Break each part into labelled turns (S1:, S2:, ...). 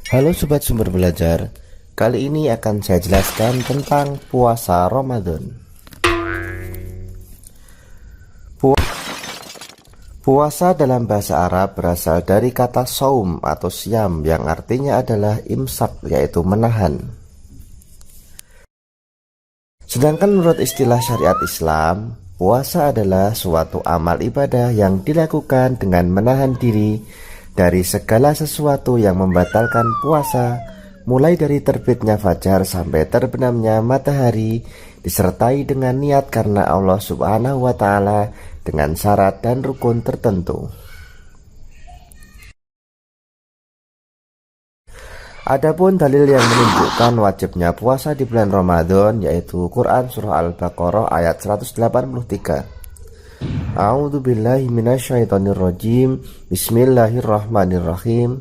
S1: Halo Sobat Sumber Belajar, kali ini akan saya jelaskan tentang puasa Ramadan. Puasa dalam bahasa Arab berasal dari kata saum atau siam yang artinya adalah imsak, yaitu menahan. Sedangkan menurut istilah syariat Islam, puasa adalah suatu amal ibadah yang dilakukan dengan menahan diri dari segala sesuatu yang membatalkan puasa, mulai dari terbitnya fajar sampai terbenamnya matahari, disertai dengan niat karena Allah Subhanahu wa Ta'ala dengan syarat dan rukun tertentu. Adapun dalil yang menunjukkan wajibnya puasa di bulan Ramadan yaitu Quran Surah Al-Baqarah ayat 183. A'udzu billahi minasyaitonir rajim. Bismillahirrahmanirrahim.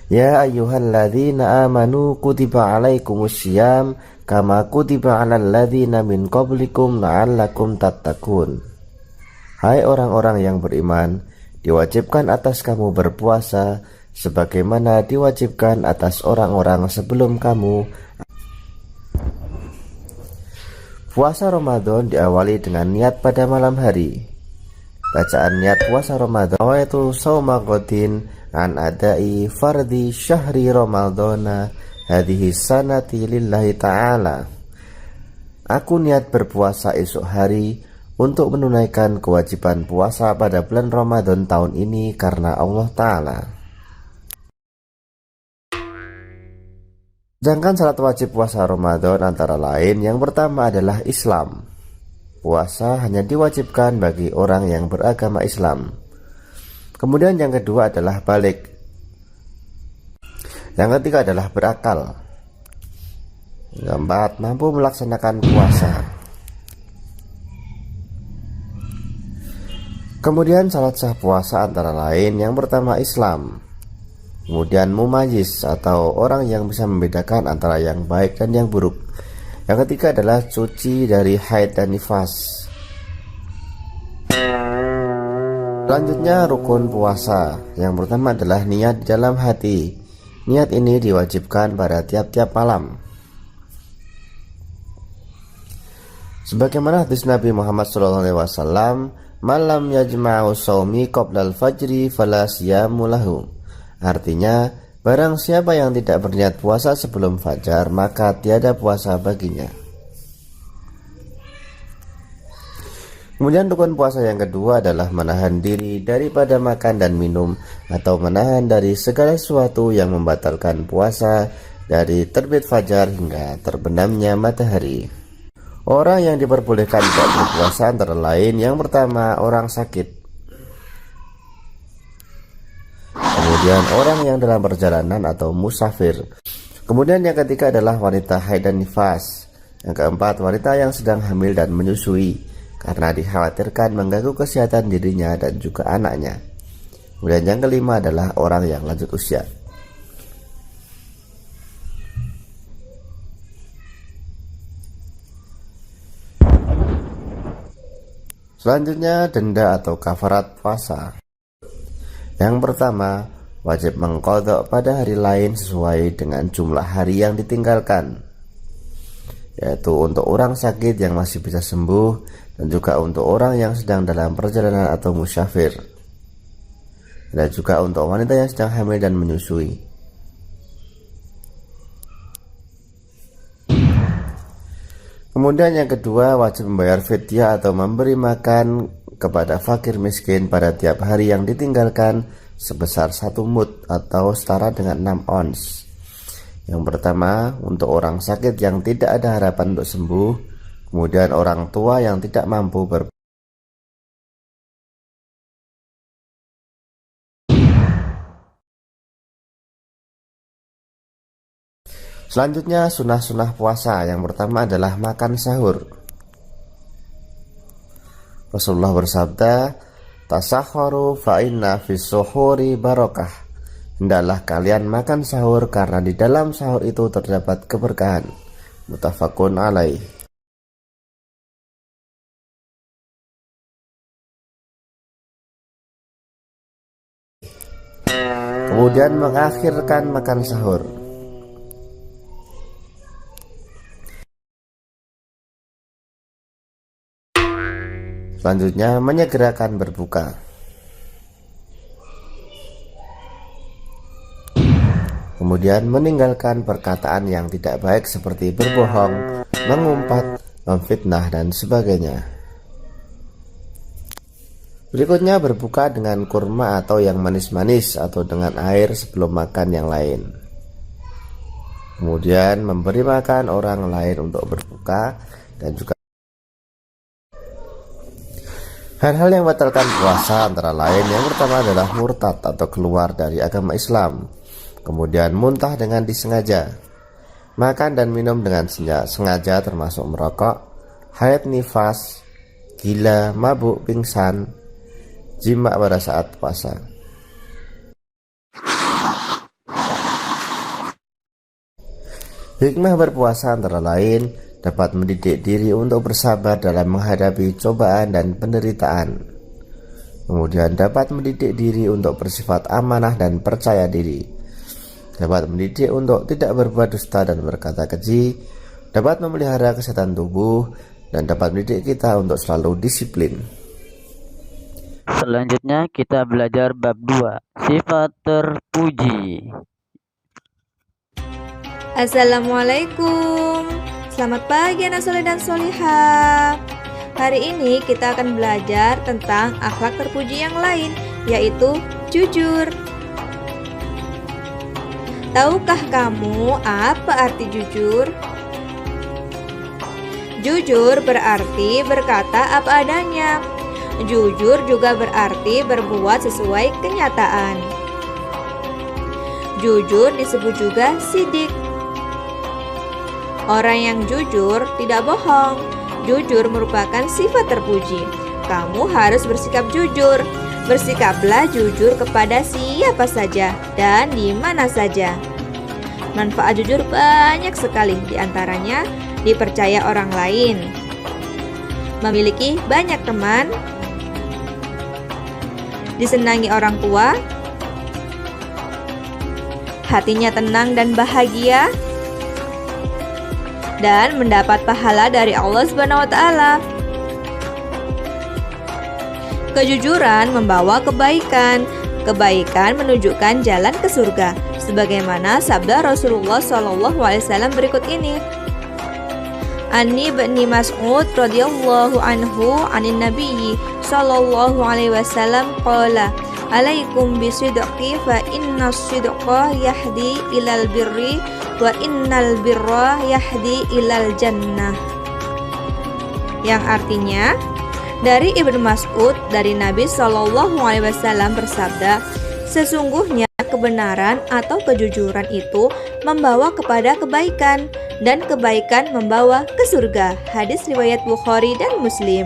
S1: Ya ayyuhalladzina amanu kutiba alaikumusiyam kama kutiba alal ladzina min qablikum la'allakum tattaqun. Hai orang-orang yang beriman, diwajibkan atas kamu berpuasa sebagaimana diwajibkan atas orang-orang sebelum kamu. Puasa Ramadan diawali dengan niat pada malam hari. Bacaan niat puasa Ramadan yaitu shauma ghadin an adai fardhi syahri ramadhana hadhihi sanati lillahi ta'ala. Aku niat berpuasa esok hari untuk menunaikan kewajiban puasa pada bulan Ramadan tahun ini karena Allah Ta'ala. Sedangkan syarat wajib puasa Ramadan antara lain yang pertama adalah Islam. Puasa hanya diwajibkan bagi orang yang beragama Islam. Kemudian yang kedua adalah balik. Yang ketiga adalah berakal. Yang keempat, mampu melaksanakan puasa. Kemudian syarat sah puasa antara lain yang pertama Islam. Kemudian mumayyiz atau orang yang bisa membedakan antara yang baik dan yang buruk. Yang ketiga adalah suci dari haid dan nifas. Selanjutnya rukun puasa. Yang pertama adalah niat di dalam hati. Niat ini diwajibkan pada tiap-tiap malam. Sebagaimana hadis Nabi Muhammad SAW, malam yajma'u shaumi qoblal fajri fala siyamu lahu. Artinya, barang siapa yang tidak berniat puasa sebelum fajar, maka tiada puasa baginya. Kemudian rukun puasa yang kedua adalah menahan diri daripada makan dan minum atau menahan dari segala sesuatu yang membatalkan puasa dari terbit fajar hingga terbenamnya matahari. Orang yang diperbolehkan tidak berpuasa antara lain yang pertama orang sakit, kemudian orang yang dalam perjalanan atau musafir, kemudian yang ketiga adalah wanita haid dan nifas, yang keempat wanita yang sedang hamil dan menyusui karena dikhawatirkan mengganggu kesehatan dirinya dan juga anaknya, kemudian yang kelima adalah orang yang lanjut usia. Selanjutnya denda atau kafarat puasa. Yang pertama, wajib mengqadha pada hari lain sesuai dengan jumlah hari yang ditinggalkan, yaitu untuk orang sakit yang masih bisa sembuh dan juga untuk orang yang sedang dalam perjalanan atau musafir, dan juga untuk wanita yang sedang hamil dan menyusui. Kemudian yang kedua, wajib membayar fidyah atau memberi makan kepada fakir miskin pada tiap hari yang ditinggalkan sebesar 1 mud atau setara dengan 6 ons. Yang pertama, untuk orang sakit yang tidak ada harapan untuk sembuh, kemudian orang tua yang tidak mampu Selanjutnya sunah-sunah puasa. Yang pertama adalah makan sahur. Rasulullah bersabda, tasahharu fa inna fis suhuri barakah. Hendaklah kalian makan sahur karena di dalam sahur itu terdapat keberkahan. Muttafaqun alaih. Kemudian mengakhirkan makan sahur. Selanjutnya menyegerakan berbuka. Kemudian meninggalkan perkataan yang tidak baik seperti berbohong, mengumpat, memfitnah, dan sebagainya. Berikutnya berbuka dengan kurma atau yang manis-manis atau dengan air sebelum makan yang lain. Kemudian memberi makan orang lain untuk berbuka dan juga hal-hal yang membatalkan puasa antara lain yang pertama adalah murtad atau keluar dari agama Islam. Kemudian muntah dengan disengaja, makan dan minum dengan sengaja termasuk merokok, haid nifas, gila, mabuk, pingsan, jima pada saat puasa. Hikmah berpuasa antara lain dapat mendidik diri untuk bersabar dalam menghadapi cobaan dan penderitaan. Kemudian dapat mendidik diri untuk bersifat amanah dan percaya diri. Dapat mendidik untuk tidak berbuat dusta dan berkata keji, dapat memelihara kesehatan tubuh, dan dapat mendidik kita untuk selalu disiplin.
S2: Selanjutnya kita belajar bab 2, sifat terpuji.
S3: Assalamualaikum. Selamat pagi anak soleh dan solihah. Hari ini kita akan belajar tentang akhlak terpuji yang lain, yaitu jujur. Tahukah kamu apa arti jujur? Jujur berarti berkata apa adanya. Jujur juga berarti berbuat sesuai kenyataan. Jujur disebut juga sidik. Orang yang jujur tidak bohong. Jujur merupakan sifat terpuji. Kamu harus bersikap jujur. Bersikaplah jujur kepada siapa saja dan di mana saja. Manfaat jujur banyak sekali, diantaranya dipercaya orang lain, memiliki banyak teman, disenangi orang tua, hatinya tenang dan bahagia, dan mendapat pahala dari Allah Subhanahu wa Ta'ala. Kejujuran membawa kebaikan. Kebaikan menunjukkan jalan ke surga, sebagaimana sabda Rasulullah SAW berikut ini. Ani bin Mas'ud radhiyallahu anhu anin Nabi sallallahu alaihi wasallam qala, alaikum bisidqi fa inna sidqa yahdi ilal birri wa innal birra yahdi ilal jannah. Yang artinya, dari Ibnu Mas'ud dari Nabi Shallallahu Alaihi Wasallam bersabda, sesungguhnya kebenaran atau kejujuran itu membawa kepada kebaikan dan kebaikan membawa ke surga. Hadis riwayat Bukhari dan Muslim.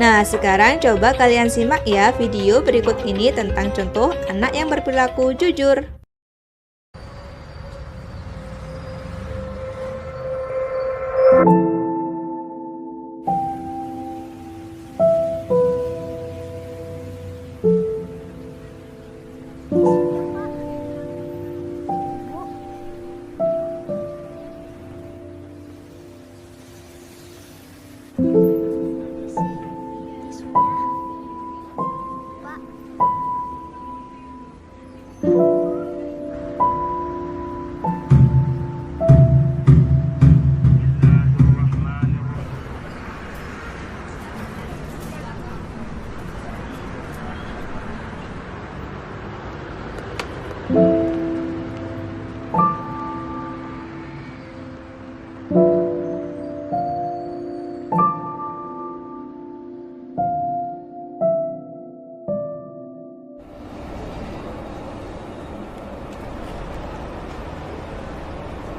S3: Nah, sekarang coba kalian simak ya video berikut ini tentang contoh anak yang berperilaku jujur.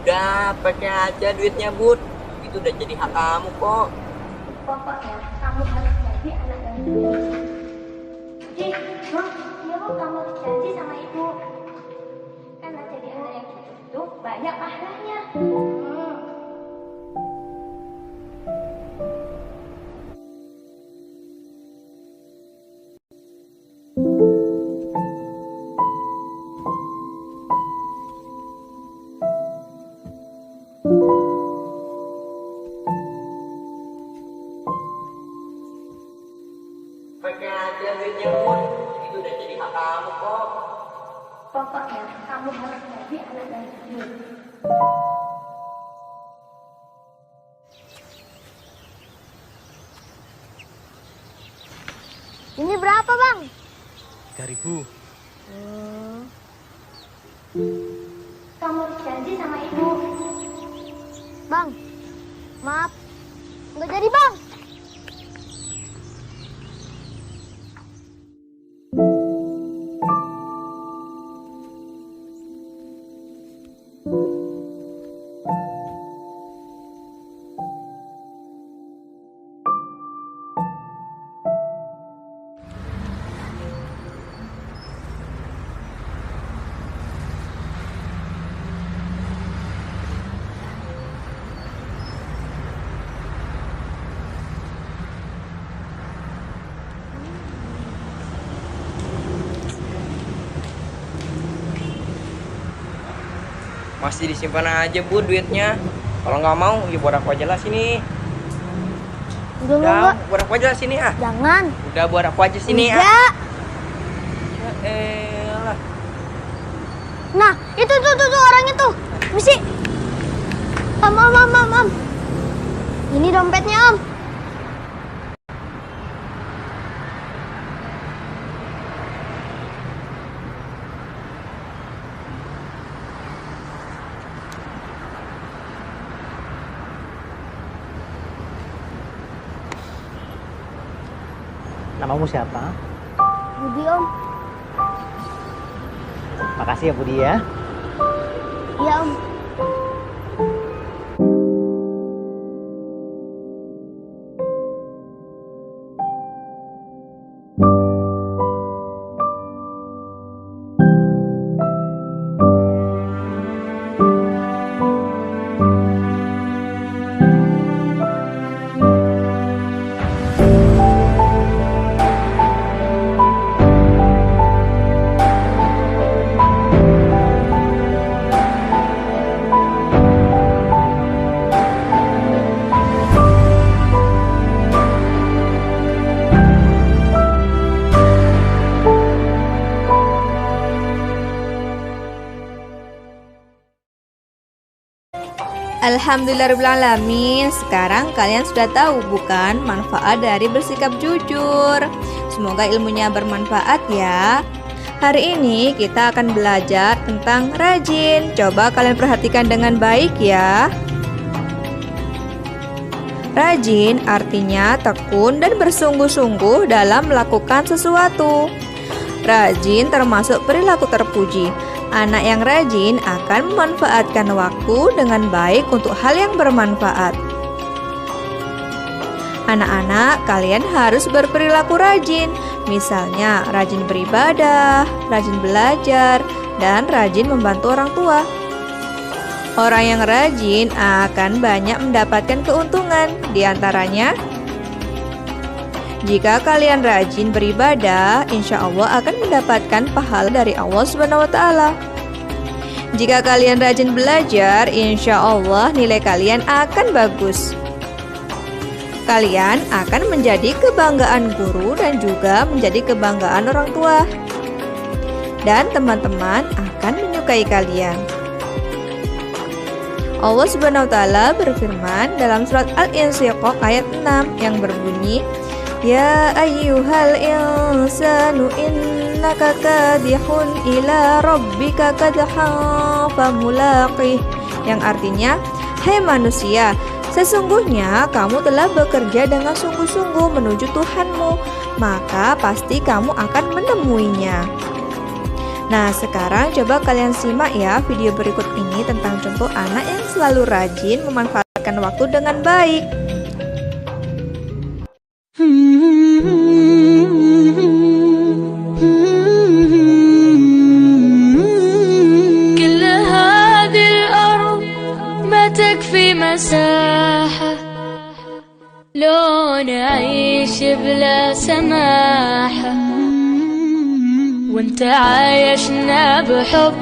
S4: Udah, pakai aja duitnya, Bud. Itu udah jadi hak kamu kok.
S5: Pokoknya kamu harus jadi anak yang jujur. Jadi, Bang, iya Bang, kamu harus janji sama ibu. Karena jadi anak yang jujur itu banyak pahalanya.
S4: duitnya Bud, itu udah jadi hak kamu kok.
S5: Pokoknya kamu harus jadi anak yang jujur.
S6: Ini berapa, Bang?
S7: 3.000.
S5: Kamu harus janji sama ibu.
S6: Bang, maaf. Nggak jadi, Bang.
S4: Masih disimpan aja Bud duitnya. Kalau nggak mau, ya buat aku aja lah sini.
S6: Enggak.
S4: Buat aku aja lah sini ah.
S6: Jangan.
S4: Udah buat aku aja sini ah.
S6: Enggak.
S4: Ya elah.
S6: Nah, itu tuh orang itu. Misi. Om. Ini dompetnya, Om.
S7: Namamu siapa?
S6: Budi, Om.
S7: Makasih ya Budi ya.
S6: Iya, Om.
S3: Alhamdulillahirrahmanirrahim. Sekarang kalian sudah tahu bukan manfaat dari bersikap jujur. Semoga ilmunya bermanfaat ya. Hari ini kita akan belajar tentang rajin. Coba kalian perhatikan dengan baik ya. Rajin artinya tekun dan bersungguh-sungguh dalam melakukan sesuatu. Rajin termasuk perilaku terpuji. Anak yang rajin akan memanfaatkan waktu dengan baik untuk hal yang bermanfaat. Anak-anak, kalian harus berperilaku rajin. Misalnya, rajin beribadah, rajin belajar, dan rajin membantu orang tua. Orang yang rajin akan banyak mendapatkan keuntungan. Di antaranya, jika kalian rajin beribadah, insya Allah akan mendapatkan pahala dari Allah Subhanahu wa Ta'ala. Jika kalian rajin belajar, insya Allah nilai kalian akan bagus. Kalian akan menjadi kebanggaan guru dan juga menjadi kebanggaan orang tua. Dan teman-teman akan menyukai kalian. Allah Subhanahu wa Ta'ala berfirman dalam surat Al-Insyiqaq ayat 6 yang berbunyi, Ya ayyuhal insanu innaka kadihun ila rabbika kadhan famulaqih, yang artinya, hai manusia, sesungguhnya kamu telah bekerja dengan sungguh-sungguh menuju Tuhanmu, maka pasti kamu akan menemuinya. Nah, sekarang coba kalian simak ya video berikut ini tentang contoh anak yang selalu rajin memanfaatkan waktu dengan baik.
S8: كل هذه الأرض ما تكفي مساحة لو نعيش بلا سماحة وانت عايشنا بحب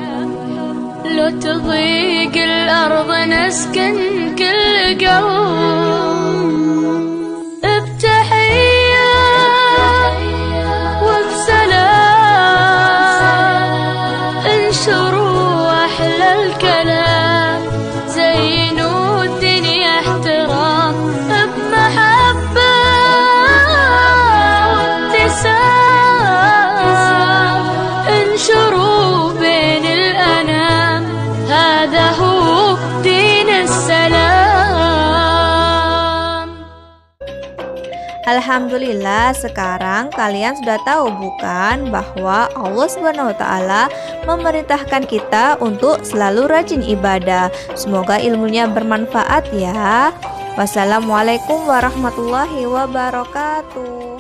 S8: لو تضيق الأرض نسكن كل قلب بتحية
S3: Alhamdulillah, sekarang kalian sudah tahu bukan bahwa Allah Subhanahu wa taala memerintahkan kita untuk selalu rajin ibadah. Semoga ilmunya bermanfaat ya. Wassalamualaikum warahmatullahi wabarakatuh.